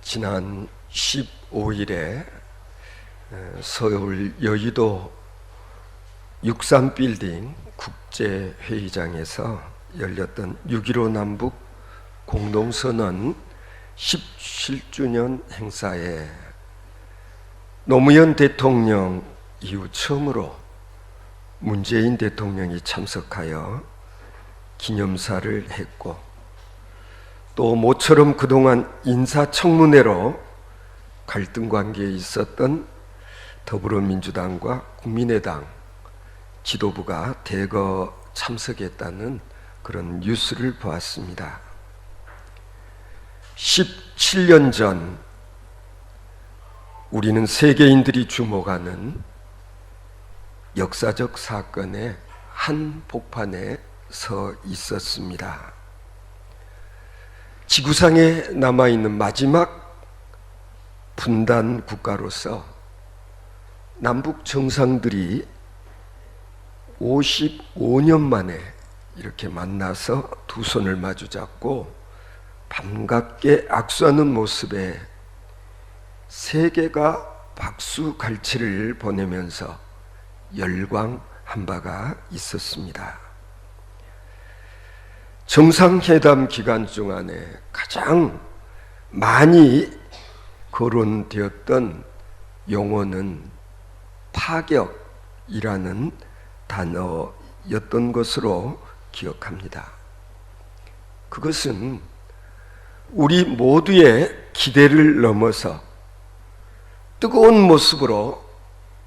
지난 15일에 서울 여의도 63빌딩 국제회의장에서 열렸던 6.15 남북 공동선언 17주년 행사에 노무현 대통령 이후 처음으로 문재인 대통령이 참석하여 기념사를 했고, 또 모처럼 그동안 인사청문회로 갈등관계에 있었던 더불어민주당과 국민의당 지도부가 대거 참석했다는 그런 뉴스를 보았습니다. 17년 전 우리는 세계인들이 주목하는 역사적 사건의 한복판에 서 있었습니다. 지구상에 남아있는 마지막 분단 국가로서 남북 정상들이 55년 만에 이렇게 만나서 두 손을 마주 잡고 반갑게 악수하는 모습에 세계가 박수갈채를 보내면서 열광한 바가 있었습니다. 정상회담 기간 동안에 가장 많이 거론되었던 용어는 파격이라는 단어였던 것으로 기억합니다. 그것은 우리 모두의 기대를 넘어서 뜨거운 모습으로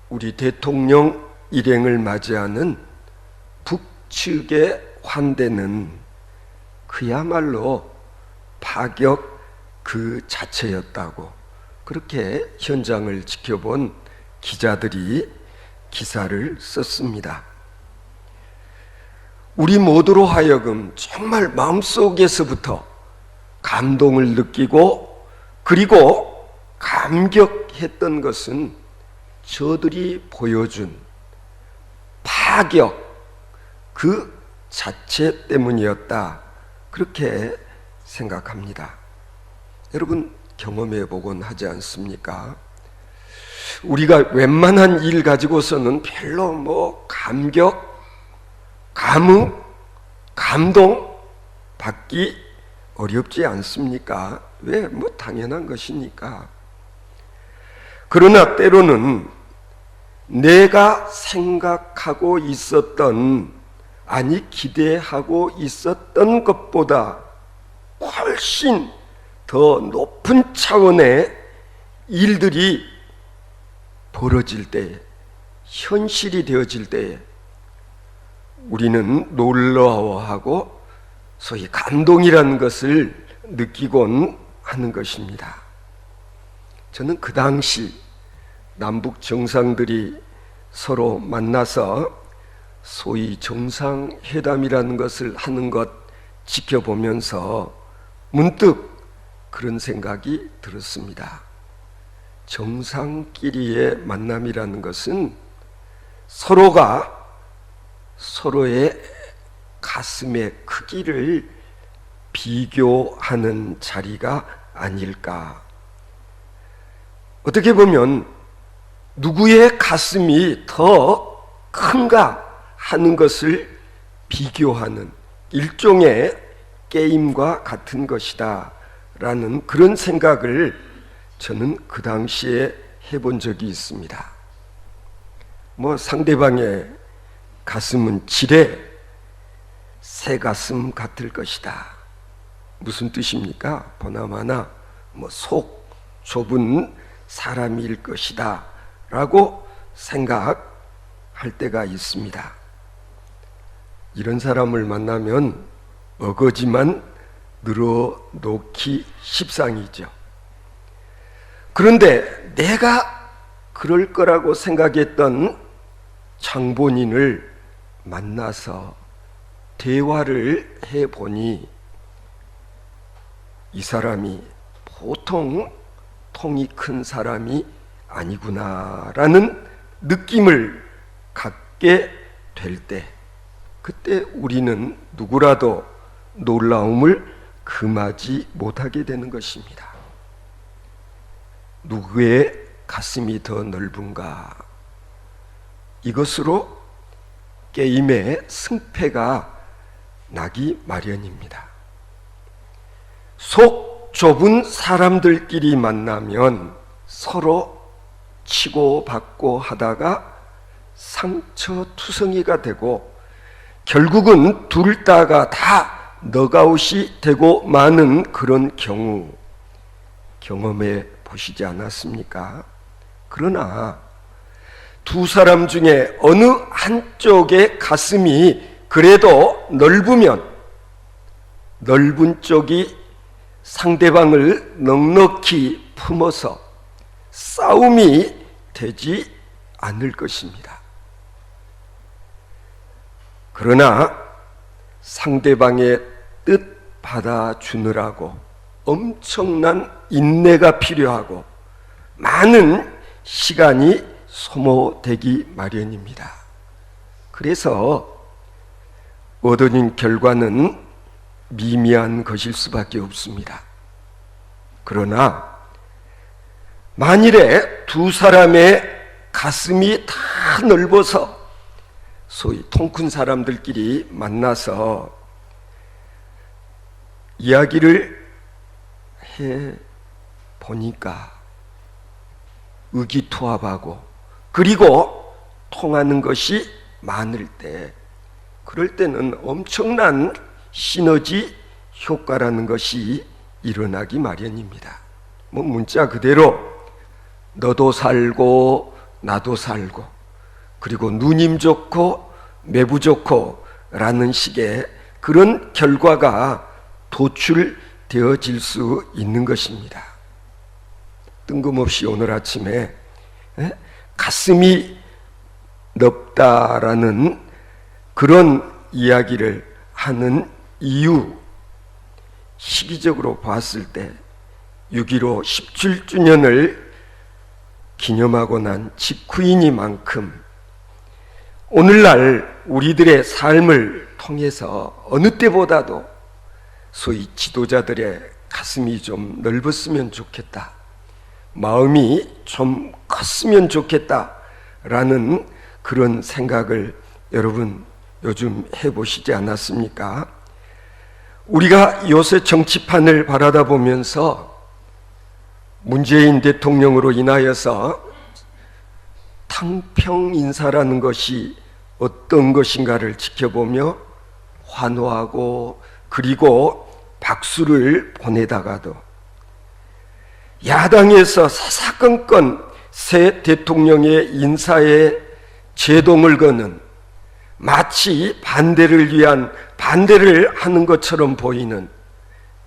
우리 대통령 일행을 맞이하는 북측의 환대는 그야말로 파격 그 자체였다고, 그렇게 현장을 지켜본 기자들이 기사를 썼습니다. 우리 모두로 하여금 정말 마음속에서부터 감동을 느끼고 그리고 감격했던 것은 저들이 보여준 파격 그 자체 때문이었다, 그렇게 생각합니다. 여러분 경험해 보곤 하지 않습니까? 우리가 웬만한 일 가지고서는 별로 감격, 감흥, 감동 받기 어렵지 않습니까? 왜? 당연한 것이니까. 그러나 때로는 내가 생각하고 있었던, 아니 기대하고 있었던 것보다 훨씬 더 높은 차원의 일들이 벌어질 때, 현실이 되어질 때 우리는 놀라워하고 소위 감동이라는 것을 느끼곤 하는 것입니다. 저는 그 당시 남북 정상들이 서로 만나서 소위 정상회담이라는 것을 하는 것 지켜보면서 문득 그런 생각이 들었습니다. 정상끼리의 만남이라는 것은 서로가 서로의 가슴의 크기를 비교하는 자리가 아닐까. 어떻게 보면 누구의 가슴이 더 큰가 하는 것을 비교하는 일종의 게임과 같은 것이다 라는 그런 생각을 저는 그 당시에 해본 적이 있습니다. 상대방의 가슴은 지레 새 가슴 같을 것이다. 무슨 뜻입니까? 보나마나 속 좁은 사람일 것이다 라고 생각할 때가 있습니다. 이런 사람을 만나면 어거지만 늘어놓기 십상이죠. 그런데 내가 그럴 거라고 생각했던 장본인을 만나서 대화를 해보니 이 사람이 보통 통이 큰 사람이 아니구나라는 느낌을 갖게 될 때, 그때 우리는 누구라도 놀라움을 금하지 못하게 되는 것입니다. 누구의 가슴이 더 넓은가? 이것으로 게임의 승패가 나기 마련입니다. 속 좁은 사람들끼리 만나면 서로 치고받고 하다가 상처투성이가 되고 결국은 둘 다가 다 넉아웃이 되고 마는 그런 경우 경험해 보시지 않았습니까? 그러나 두 사람 중에 어느 한쪽의 가슴이 그래도 넓으면 넓은 쪽이 상대방을 넉넉히 품어서 싸움이 되지 않을 것입니다. 그러나 상대방의 뜻 받아주느라고 엄청난 인내가 필요하고 많은 시간이 소모되기 마련입니다. 그래서 얻어진 결과는 미미한 것일 수밖에 없습니다. 그러나 만일에 두 사람의 가슴이 다 넓어서 소위 통 큰 사람들끼리 만나서 이야기를 해 보니까 의기투합하고 그리고 통하는 것이 많을 때, 그럴 때는 엄청난 시너지 효과라는 것이 일어나기 마련입니다. 문자 그대로 너도 살고 나도 살고 그리고 누님 좋고 매부 좋고 라는 식의 그런 결과가 도출되어질 수 있는 것입니다. 뜬금없이 오늘 아침에 가슴이 넓다라는 그런 이야기를 하는 이유, 시기적으로 봤을 때 6.15 17주년을 기념하고 난 직후이니만큼 오늘날 우리들의 삶을 통해서 어느 때보다도 소위 지도자들의 가슴이 좀 넓었으면 좋겠다, 마음이 좀 컸으면 좋겠다라는 그런 생각을 여러분 요즘 해보시지 않았습니까? 우리가 요새 정치판을 바라다 보면서 문재인 대통령으로 인하여서 탕평인사라는 것이 어떤 것인가를 지켜보며 환호하고 그리고 박수를 보내다가도 야당에서 사사건건 새 대통령의 인사에 제동을 거는, 마치 반대를 위한 반대를 하는 것처럼 보이는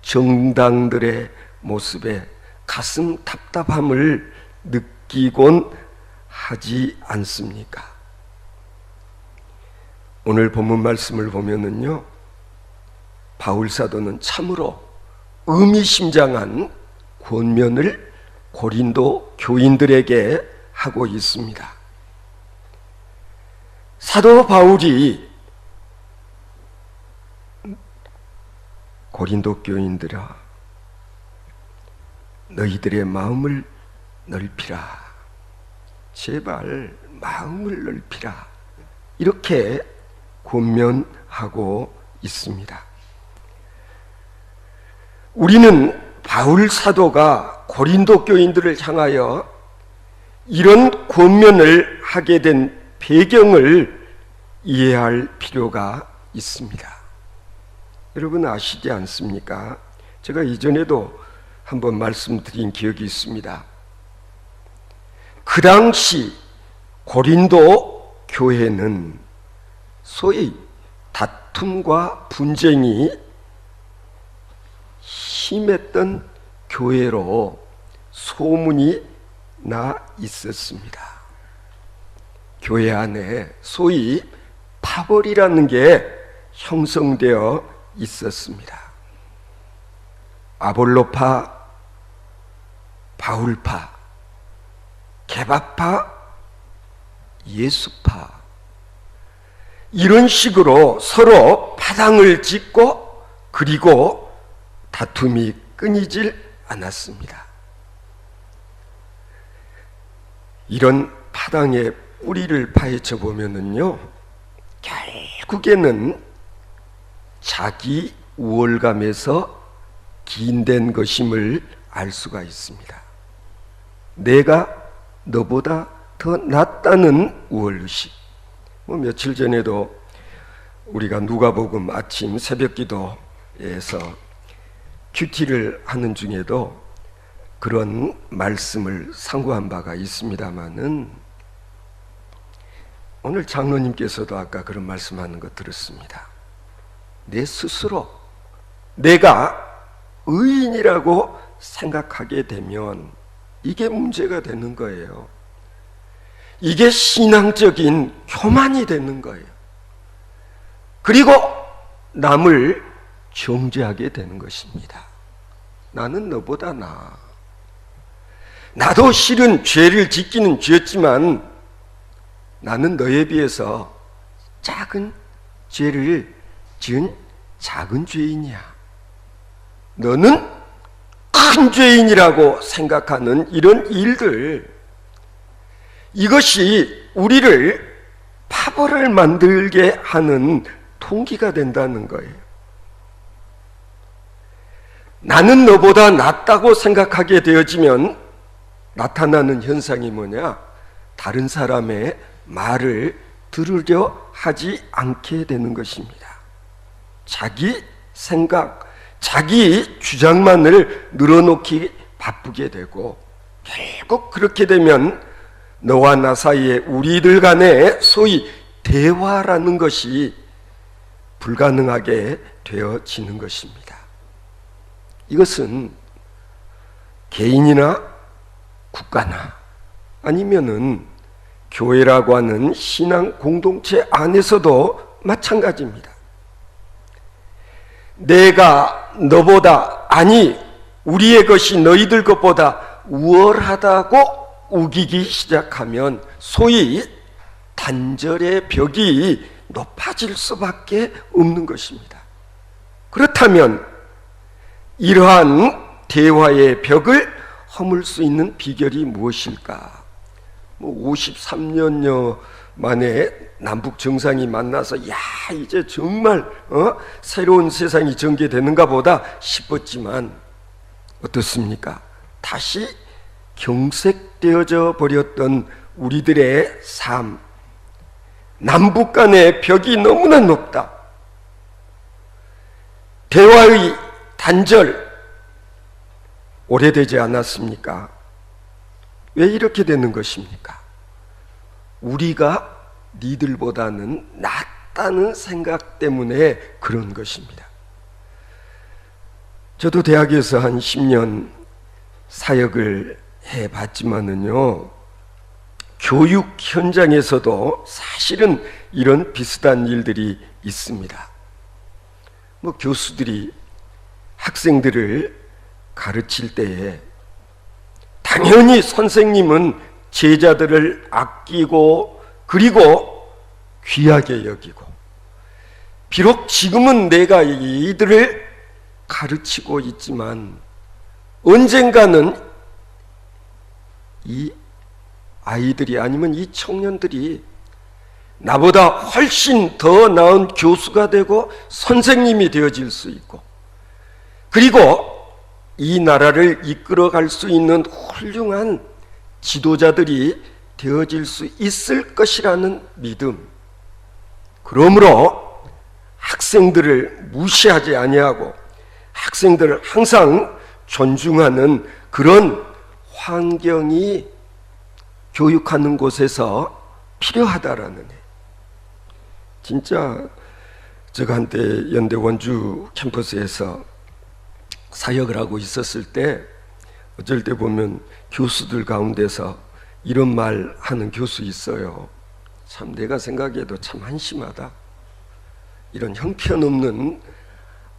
정당들의 모습에 가슴 답답함을 느끼곤 하지 않습니까? 오늘 본문 말씀을 보면은요, 바울 사도는 참으로 의미심장한 권면을 고린도 교인들에게 하고 있습니다. 사도 바울이 고린도 교인들아, 너희들의 마음을 넓히라, 제발 마음을 넓히라, 이렇게 권면하고 있습니다. 우리는 바울 사도가 고린도 교인들을 향하여 이런 권면을 하게 된 배경을 이해할 필요가 있습니다. 여러분 아시지 않습니까? 제가 이전에도 한번 말씀드린 기억이 있습니다. 그 당시 고린도 교회는 소위 다툼과 분쟁이 심했던 교회로 소문이 나 있었습니다. 교회 안에 소위 파벌이라는 게 형성되어 있었습니다. 아볼로파, 바울파, 게바파, 예수파, 이런 식으로 서로 파당을 짓고 그리고 다툼이 끊이질 않았습니다. 이런 파당의 뿌리를 파헤쳐 보면은요, 결국에는 자기 우월감에서 기인된 것임을 알 수가 있습니다. 내가 너보다 더 낫다는 우월의식. 며칠 전에도 우리가 누가복음 아침 새벽기도에서 큐티를 하는 중에도 그런 말씀을 상고한 바가 있습니다마는, 오늘 장로님께서도 아까 그런 말씀하는 거 들었습니다. 내 스스로 내가 의인이라고 생각하게 되면 이게 문제가 되는 거예요. 이게 신앙적인 교만이 되는 거예요. 그리고 남을 정죄하게 되는 것입니다. 나는 너보다 나아. 나도 실은 죄를 짓기는 지었지만 나는 너에 비해서 작은 죄를 지은 작은 죄인이야. 너는 큰 죄인이라고 생각하는 이런 일들, 이것이 우리를 파벌을 만들게 하는 동기가 된다는 거예요. 나는 너보다 낫다고 생각하게 되어지면 나타나는 현상이 뭐냐? 다른 사람의 말을 들으려 하지 않게 되는 것입니다. 자기 생각, 자기 주장만을 늘어놓기 바쁘게 되고, 결국 그렇게 되면 너와 나 사이에 우리들 간에 소위 대화라는 것이 불가능하게 되어지는 것입니다. 이것은 개인이나 국가나 아니면은 교회라고 하는 신앙 공동체 안에서도 마찬가지입니다. 내가 너보다, 아니 우리의 것이 너희들 것보다 우월하다고 우기기 시작하면 소위 단절의 벽이 높아질 수밖에 없는 것입니다. 그렇다면 이러한 대화의 벽을 허물 수 있는 비결이 무엇일까? 53년여 만에 남북 정상이 만나서 야 이제 정말 새로운 세상이 전개되는가 보다 싶었지만 어떻습니까? 다시 경색되어져 버렸던 우리들의 삶, 남북 간의 벽이 너무나 높다. 대화의 단절 오래되지 않았습니까? 왜 이렇게 되는 것입니까? 우리가 니들보다는 낫다는 생각 때문에 그런 것입니다. 저도 대학에서 한 10년 사역을 해봤지만은요, 교육 현장에서도 사실은 이런 비슷한 일들이 있습니다. 교수들이 학생들을 가르칠 때에 당연히 선생님은 제자들을 아끼고 그리고 귀하게 여기고, 비록 지금은 내가 이들을 가르치고 있지만 언젠가는 이 아이들이 아니면 이 청년들이 나보다 훨씬 더 나은 교수가 되고 선생님이 되어질 수 있고, 그리고 이 나라를 이끌어갈 수 있는 훌륭한 지도자들이 되어질 수 있을 것이라는 믿음. 그러므로 학생들을 무시하지 아니하고 학생들을 항상 존중하는 그런 환경이 교육하는 곳에서 필요하다라는 애. 진짜 제가 한때 연대 원주 캠퍼스에서 사역을 하고 있었을 때 어쩔 때 보면 교수들 가운데서 이런 말 하는 교수 있어요. 참 내가 생각해도 참 한심하다. 이런 형편없는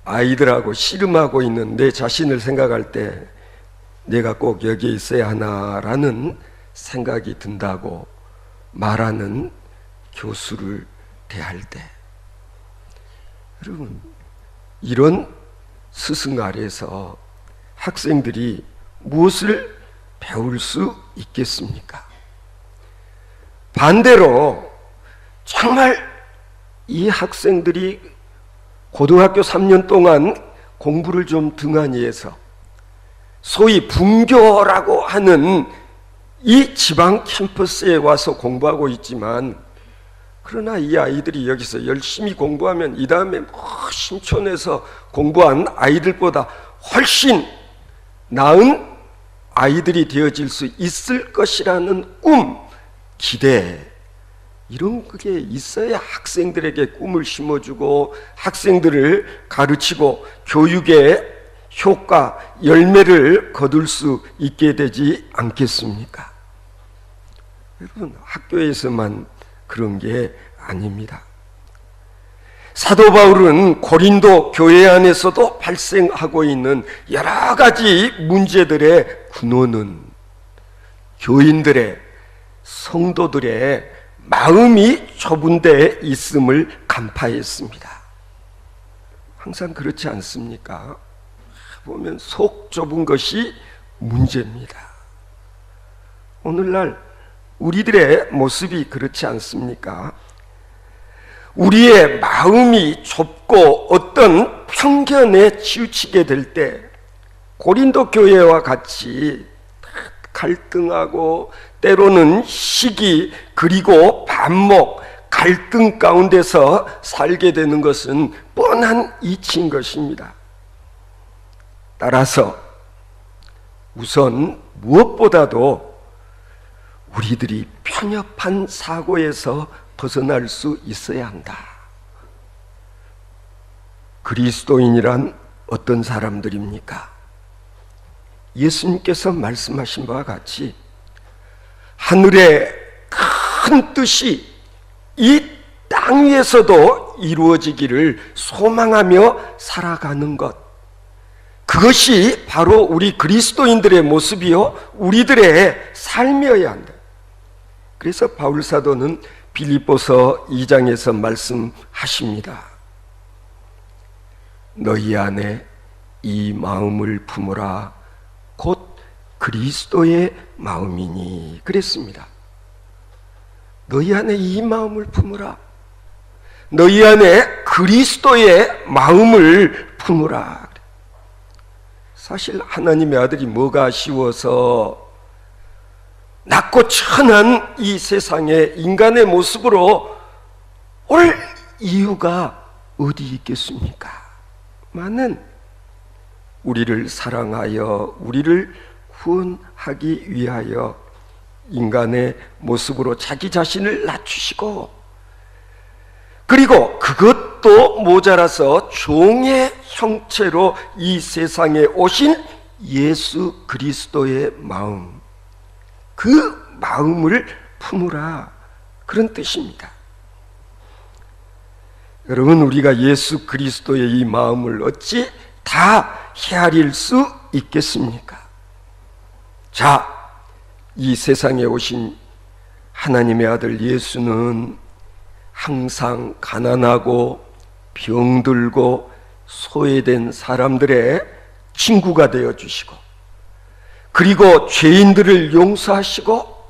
아이들하고 씨름하고 있는 내 자신을 생각할 때 내가 꼭 여기에 있어야 하나라는 생각이 든다고 말하는 교수를 대할 때, 여러분, 이런 스승 아래에서 학생들이 무엇을 배울 수 있겠습니까? 반대로 정말 이 학생들이 고등학교 3년 동안 공부를 좀 등한히 해서 소위 분교라고 하는 이 지방 캠퍼스에 와서 공부하고 있지만, 그러나 이 아이들이 여기서 열심히 공부하면 이 다음에 신촌에서 공부한 아이들보다 훨씬 나은 아이들이 되어질 수 있을 것이라는 꿈, 기대, 이런 게 있어야 학생들에게 꿈을 심어주고 학생들을 가르치고 교육의 효과, 열매를 거둘 수 있게 되지 않겠습니까? 여러분, 학교에서만 그런 게 아닙니다. 사도 바울은 고린도 교회 안에서도 발생하고 있는 여러 가지 문제들의 근원은 교인들의, 성도들의 마음이 좁은 데 있음을 간파했습니다. 항상 그렇지 않습니까? 보면 속 좁은 것이 문제입니다. 오늘날 우리들의 모습이 그렇지 않습니까? 우리의 마음이 좁고 어떤 편견에 치우치게 될 때 고린도 교회와 같이 갈등하고 때로는 시기 그리고 반목, 갈등 가운데서 살게 되는 것은 뻔한 이치인 것입니다. 따라서 우선 무엇보다도 우리들이 편협한 사고에서 벗어날 수 있어야 한다. 그리스도인이란 어떤 사람들입니까? 예수님께서 말씀하신 바와 같이 하늘의 큰 뜻이 이 땅 위에서도 이루어지기를 소망하며 살아가는 것, 그것이 바로 우리 그리스도인들의 모습이요 우리들의 삶이어야 한다. 그래서 바울 사도는 빌립보서 2장에서 말씀하십니다. 너희 안에 이 마음을 품으라 곧 그리스도의 마음이니 그랬습니다. 너희 안에 이 마음을 품으라, 너희 안에 그리스도의 마음을 품으라. 사실 하나님의 아들이 뭐가 아쉬워서 낮고 천한 이 세상에 인간의 모습으로 올 이유가 어디 있겠습니까? 많은 우리를 사랑하여 우리를 구원하기 위하여 인간의 모습으로 자기 자신을 낮추시고, 그리고 그것도 모자라서 종의 형체로 이 세상에 오신 예수 그리스도의 마음, 그 마음을 품으라, 그런 뜻입니다. 여러분, 우리가 예수 그리스도의 이 마음을 어찌 다 헤아릴 수 있겠습니까? 자, 이 세상에 오신 하나님의 아들 예수는 항상 가난하고 병들고 소외된 사람들의 친구가 되어주시고, 그리고 죄인들을 용서하시고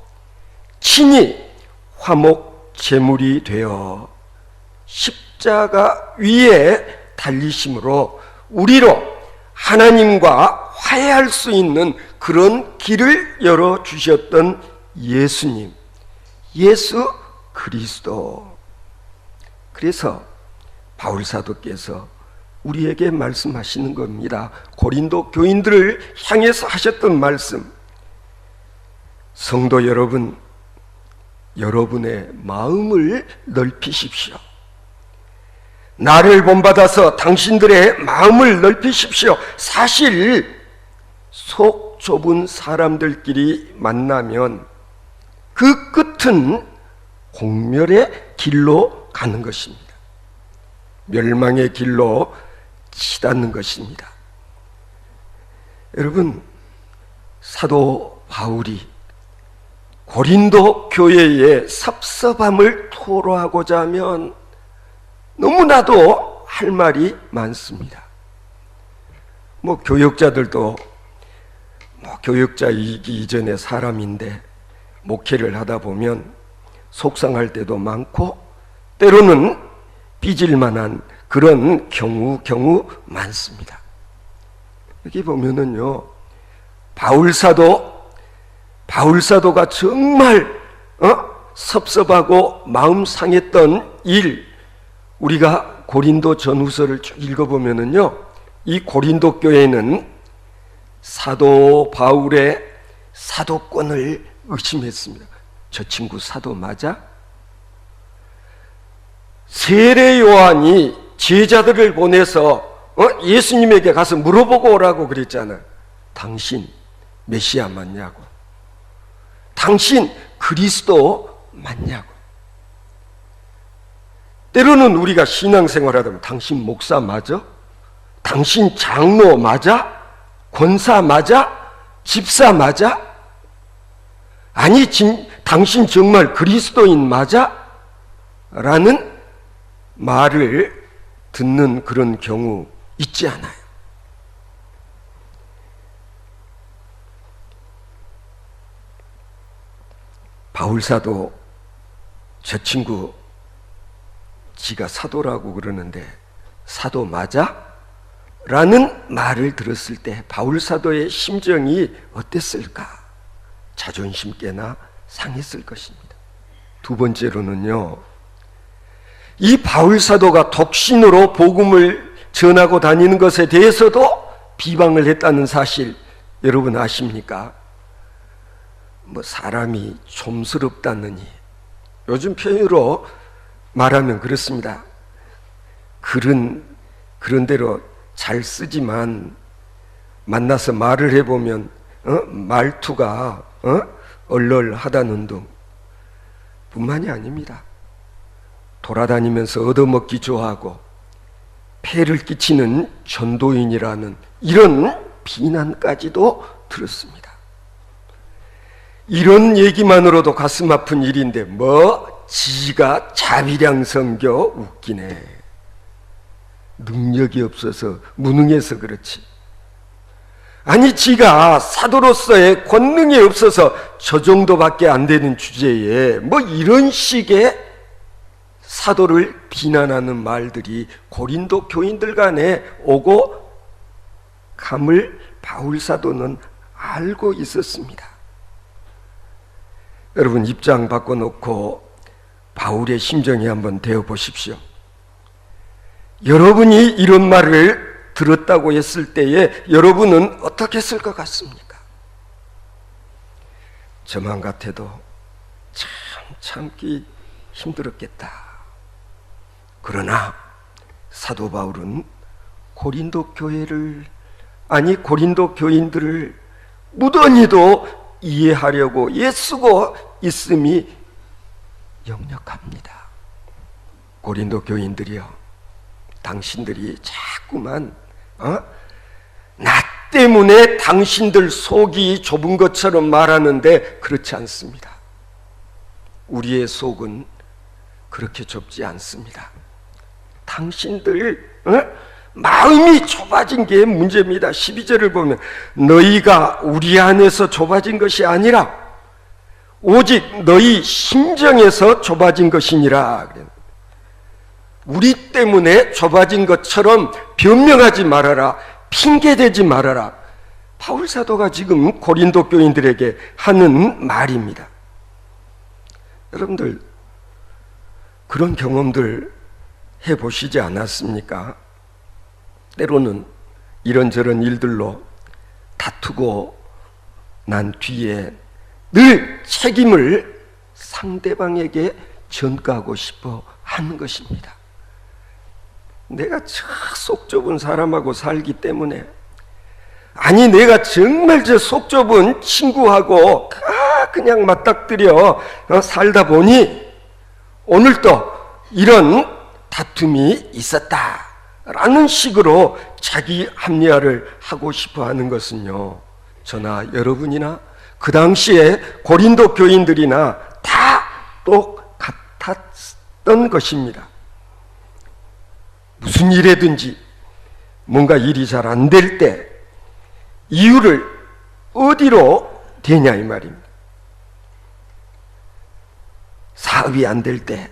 친히 화목 제물이 되어 십자가 위에 달리심으로 우리로 하나님과 화해할 수 있는 그런 길을 열어주셨던 예수님, 예수 그리스도. 그래서 바울 사도께서 우리에게 말씀하시는 겁니다. 고린도 교인들을 향해서 하셨던 말씀, 성도 여러분, 여러분의 마음을 넓히십시오. 나를 본받아서 당신들의 마음을 넓히십시오. 사실 속 좁은 사람들끼리 만나면 그 끝은 공멸의 길로 가는 것입니다. 멸망의 길로 치닫는 것입니다. 여러분, 사도 바울이 고린도 교회의 섭섭함을 토로하고자 하면 너무나도 할 말이 많습니다. 교육자들도 교육자이기 이전에 사람인데 목회를 하다 보면 속상할 때도 많고 때로는 삐질 만한 그런 경우 많습니다. 여기 보면은요, 바울사도가 정말 섭섭하고 마음 상했던 일, 우리가 고린도 전후서를 쭉 읽어보면은요, 이 고린도 교회는 사도 바울의 사도권을 의심했습니다. 저 친구 사도 맞아? 세례 요한이 제자들을 보내서 예수님에게 가서 물어보고 오라고 그랬잖아. 당신 메시아 맞냐고, 당신 그리스도 맞냐고. 때로는 우리가 신앙생활하다 보면 당신 목사 맞아? 당신 장로 맞아? 권사 맞아? 집사 맞아? 아니 당신 정말 그리스도인 맞아? 라는 말을 듣는 그런 경우 있지 않아요? 바울사도 저 친구 지가 사도라고 그러는데 사도 맞아? 라는 말을 들었을 때 바울사도의 심정이 어땠을까? 자존심 깨나 상했을 것입니다. 두 번째로는요, 이 바울사도가 독신으로 복음을 전하고 다니는 것에 대해서도 비방을 했다는 사실 여러분 아십니까? 사람이 좀스럽다느니, 요즘 표현으로 말하면 그렇습니다. 그런 대로 잘 쓰지만 만나서 말을 해보면 말투가 얼얼하다는 등 뿐만이 아닙니다. 돌아다니면서 얻어먹기 좋아하고 폐를 끼치는 전도인이라는 이런 비난까지도 들었습니다. 이런 얘기만으로도 가슴 아픈 일인데 지가 자비량 성겨 웃기네. 능력이 없어서 무능해서 그렇지. 아니 지가 사도로서의 권능이 없어서 저 정도밖에 안 되는 주제에 이런 식의 사도를 비난하는 말들이 고린도 교인들 간에 오고 감을 바울사도는 알고 있었습니다. 여러분 입장 바꿔놓고 바울의 심정에 한번 대어보십시오. 여러분이 이런 말을 들었다고 했을 때에 여러분은 어떻게 했을 것 같습니까? 저만 같아도 참 참기 힘들었겠다. 그러나 사도 바울은 고린도 교인들을 무던히도 이해하려고 애쓰고 있음이 역력합니다. 고린도 교인들이여, 당신들이 자꾸만 나 때문에 당신들 속이 좁은 것처럼 말하는데 그렇지 않습니다. 우리의 속은 그렇게 좁지 않습니다. 당신들 마음이 좁아진 게 문제입니다. 12절을 보면 너희가 우리 안에서 좁아진 것이 아니라 오직 너희 심정에서 좁아진 것이니라. 우리 때문에 좁아진 것처럼 변명하지 말아라, 핑계대지 말아라. 바울사도가 지금 고린도 교인들에게 하는 말입니다. 여러분들 그런 경험들 해보시지 않았습니까? 때로는 이런저런 일들로 다투고 난 뒤에 늘 책임을 상대방에게 전가하고 싶어 하는 것입니다. 내가 속 좁은 사람하고 살기 때문에, 아니 내가 정말 저 속 좁은 친구하고 그냥 맞닥뜨려 살다 보니 오늘도 이런 다툼이 있었다 라는 식으로 자기 합리화를 하고 싶어 하는 것은요, 저나 여러분이나 그 당시에 고린도 교인들이나 다 똑같았던 것입니다. 무슨 일에든지 뭔가 일이 잘 안 될 때 이유를 어디로 대냐 이 말입니다. 사업이 안 될 때,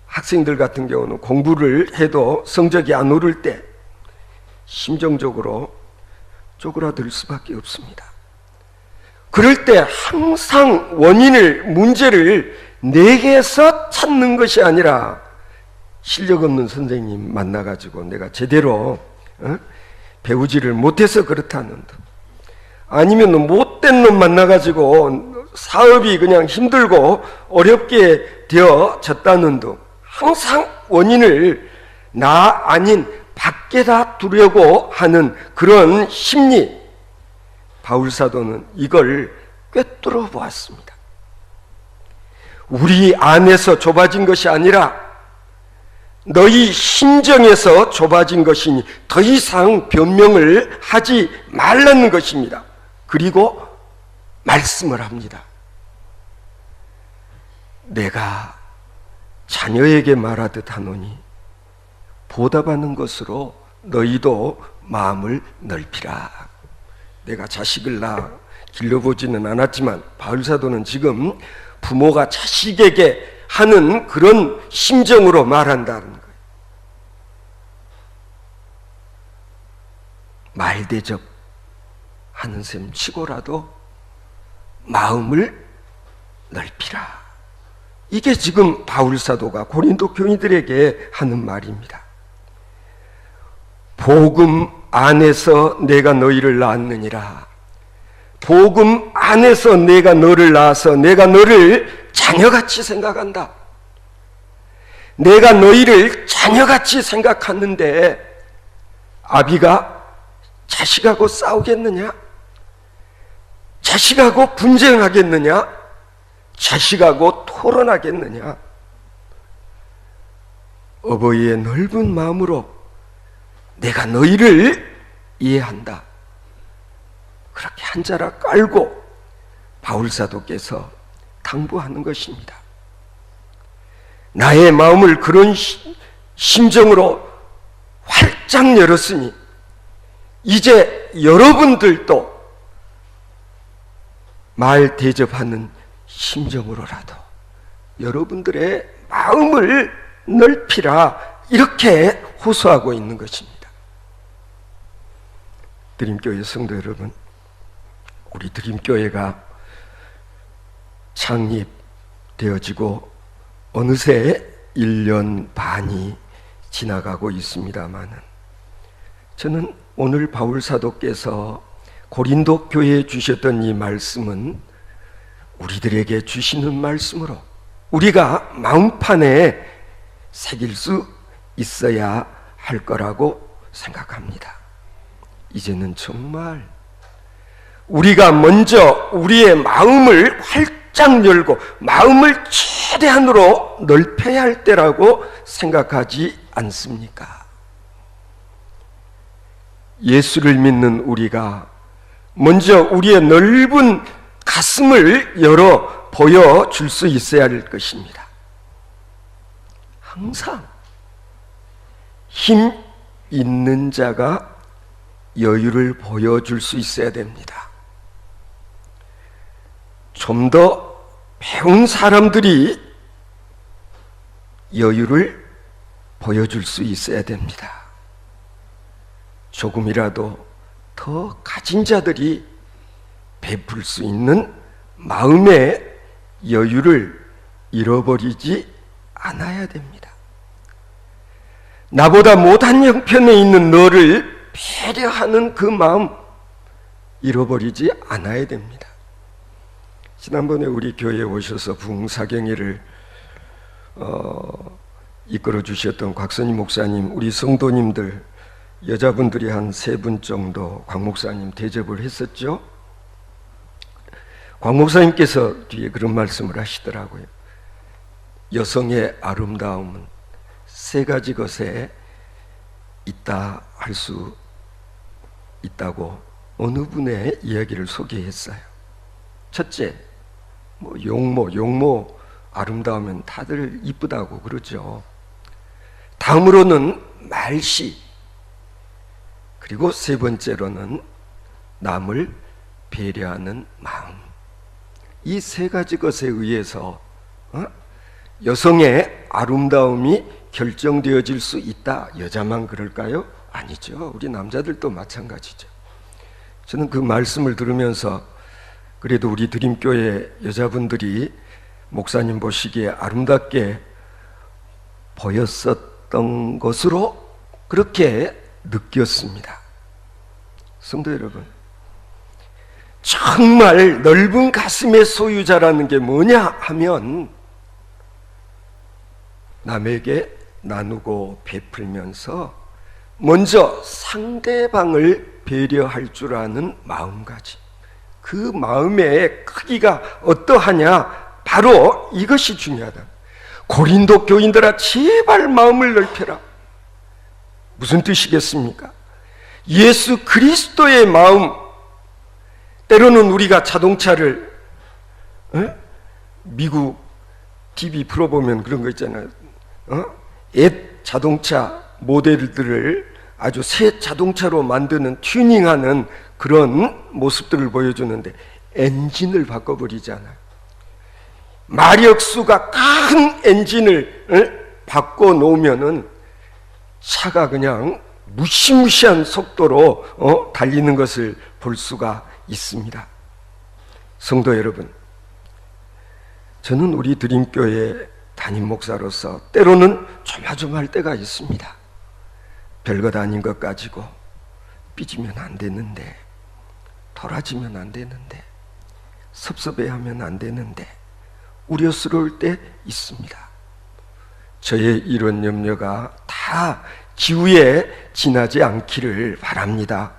학생들 같은 경우는 공부를 해도 성적이 안 오를 때 심정적으로 쪼그라들 수밖에 없습니다. 그럴 때 항상 문제를 내게서 찾는 것이 아니라 실력 없는 선생님 만나가지고 내가 제대로 배우지를 못해서 그렇다는 듯, 아니면 못된 놈 만나가지고 사업이 그냥 힘들고 어렵게 되어졌다는 듯, 항상 원인을 나 아닌 밖에다 두려고 하는 그런 심리, 바울 사도는 이걸 꿰뚫어 보았습니다. 우리 안에서 좁아진 것이 아니라 너희 심정에서 좁아진 것이니 더 이상 변명을 하지 말라는 것입니다. 그리고 말씀을 합니다. 내가 자녀에게 말하듯 하노니 보답하는 것으로 너희도 마음을 넓히라. 내가 자식을 낳아 길러보지는 않았지만 바울 사도는 지금 부모가 자식에게 하는 그런 심정으로 말한다는 거예요. 말대접 하는 셈 치고라도 마음을 넓히라. 이게 지금 바울 사도가 고린도 교인들에게 하는 말입니다. 복음 안에서 내가 너희를 낳았느니라. 복음 안에서 내가 너를 낳아서 내가 너를 자녀같이 생각한다. 내가 너희를 자녀같이 생각하는데 아비가 자식하고 싸우겠느냐? 자식하고 분쟁하겠느냐? 자식하고 토론하겠느냐? 어버이의 넓은 마음으로 내가 너희를 이해한다. 그렇게 한자락 깔고 바울 사도께서 당부하는 것입니다. 나의 마음을 그런 심정으로 활짝 열었으니 이제 여러분들도 말 대접하는 심정으로라도 여러분들의 마음을 넓히라, 이렇게 호소하고 있는 것입니다. 드림교회 성도 여러분, 우리 드림교회가 창립되어지고 어느새 1년 반이 지나가고 있습니다마는 저는 오늘 바울 사도께서 고린도 교회에 주셨던 이 말씀은 우리들에게 주시는 말씀으로 우리가 마음판에 새길 수 있어야 할 거라고 생각합니다. 이제는 정말 우리가 먼저 우리의 마음을 활짝 열고 마음을 최대한으로 넓혀야 할 때라고 생각하지 않습니까? 예수를 믿는 우리가 먼저 우리의 넓은 가슴을 열어 보여줄 수 있어야 할 것입니다. 항상 힘 있는 자가 여유를 보여줄 수 있어야 됩니다. 좀 더 배운 사람들이 여유를 보여줄 수 있어야 됩니다. 조금이라도 더 가진 자들이 베풀 수 있는 마음의 여유를 잃어버리지 않아야 됩니다. 나보다 못한 형편에 있는 너를 배려하는 그 마음 잃어버리지 않아야 됩니다. 지난번에 우리 교회에 오셔서 부흥사경회를 이끌어 주셨던 곽선희 목사님, 우리 성도님들, 여자분들이 한 3분 정도 곽 목사님 대접을 했었죠. 곽 목사님께서 뒤에 그런 말씀을 하시더라고요. 여성의 아름다움은 3가지 것에 있다 할 수 있다고 어느 분의 이야기를 소개했어요. 첫째, 용모 아름다우면 다들 이쁘다고 그러죠. 다음으로는 말씨, 그리고 3번째로는 남을 배려하는 마음. 이 3가지 것에 의해서 여성의 아름다움이 결정되어질 수 있다. 여자만 그럴까요? 아니죠. 우리 남자들도 마찬가지죠. 저는 그 말씀을 들으면서 그래도 우리 드림교회 여자분들이 목사님 보시기에 아름답게 보였었던 것으로 그렇게 느꼈습니다. 성도 여러분, 정말 넓은 가슴의 소유자라는 게 뭐냐 하면 남에게 나누고 베풀면서 먼저 상대방을 배려할 줄 아는 마음가짐. 그 마음의 크기가 어떠하냐? 바로 이것이 중요하다. 고린도 교인들아, 제발 마음을 넓혀라. 무슨 뜻이겠습니까? 예수 그리스도의 마음. 때로는 우리가 자동차를 미국 TV 프로 보면 그런 거 있잖아요. 옛 자동차 모델들을 아주 새 자동차로 만드는 튜닝하는 그런 모습들을 보여주는데 엔진을 바꿔버리잖아요. 마력수가 큰 엔진을 바꿔놓으면은 차가 그냥 무시무시한 속도로 달리는 것을 볼 수가 있습니다. 성도 여러분, 저는 우리 드림교회 담임 목사로서 때로는 조마조마할 때가 있습니다. 별것 아닌 것 가지고 삐지면 안 되는데, 돌아지면 안 되는데, 섭섭해하면 안 되는데, 우려스러울 때 있습니다. 저의 이런 염려가 다 기후에 지나지 않기를 바랍니다.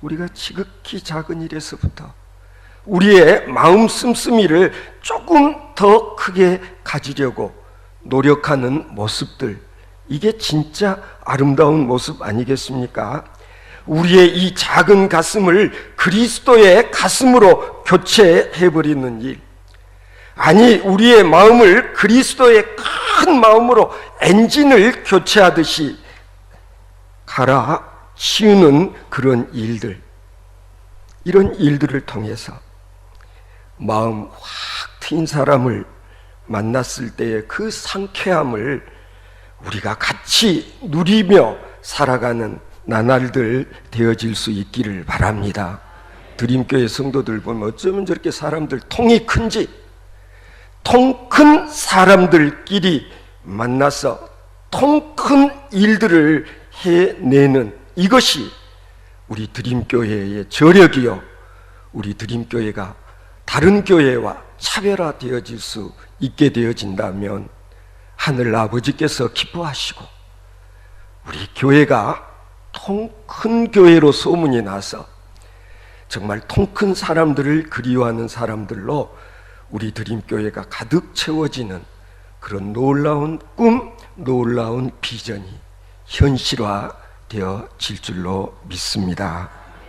우리가 지극히 작은 일에서부터 우리의 마음 씀씀이를 조금 더 크게 가지려고 노력하는 모습들, 이게 진짜 아름다운 모습 아니겠습니까? 우리의 이 작은 가슴을 그리스도의 가슴으로 교체해버리는 일, 아니 우리의 마음을 그리스도의 큰 마음으로 엔진을 교체하듯이 갈아치우는 그런 일들, 이런 일들을 통해서 마음 확 트인 사람을 만났을 때의 그 상쾌함을 우리가 같이 누리며 살아가는 나날들 되어질 수 있기를 바랍니다. 드림교회 성도들 보면 어쩌면 저렇게 사람들 통이 큰지, 통 큰 사람들끼리 만나서 통 큰 일들을 해내는 이것이 우리 드림교회의 저력이요, 우리 드림교회가 다른 교회와 차별화되어질 수 있게 되어진다면 하늘 아버지께서 기뻐하시고 우리 교회가 통 큰 교회로 소문이 나서 정말 통 큰 사람들을 그리워하는 사람들로 우리 드림교회가 가득 채워지는 그런 놀라운 꿈, 놀라운 비전이 현실화되어질 줄로 믿습니다.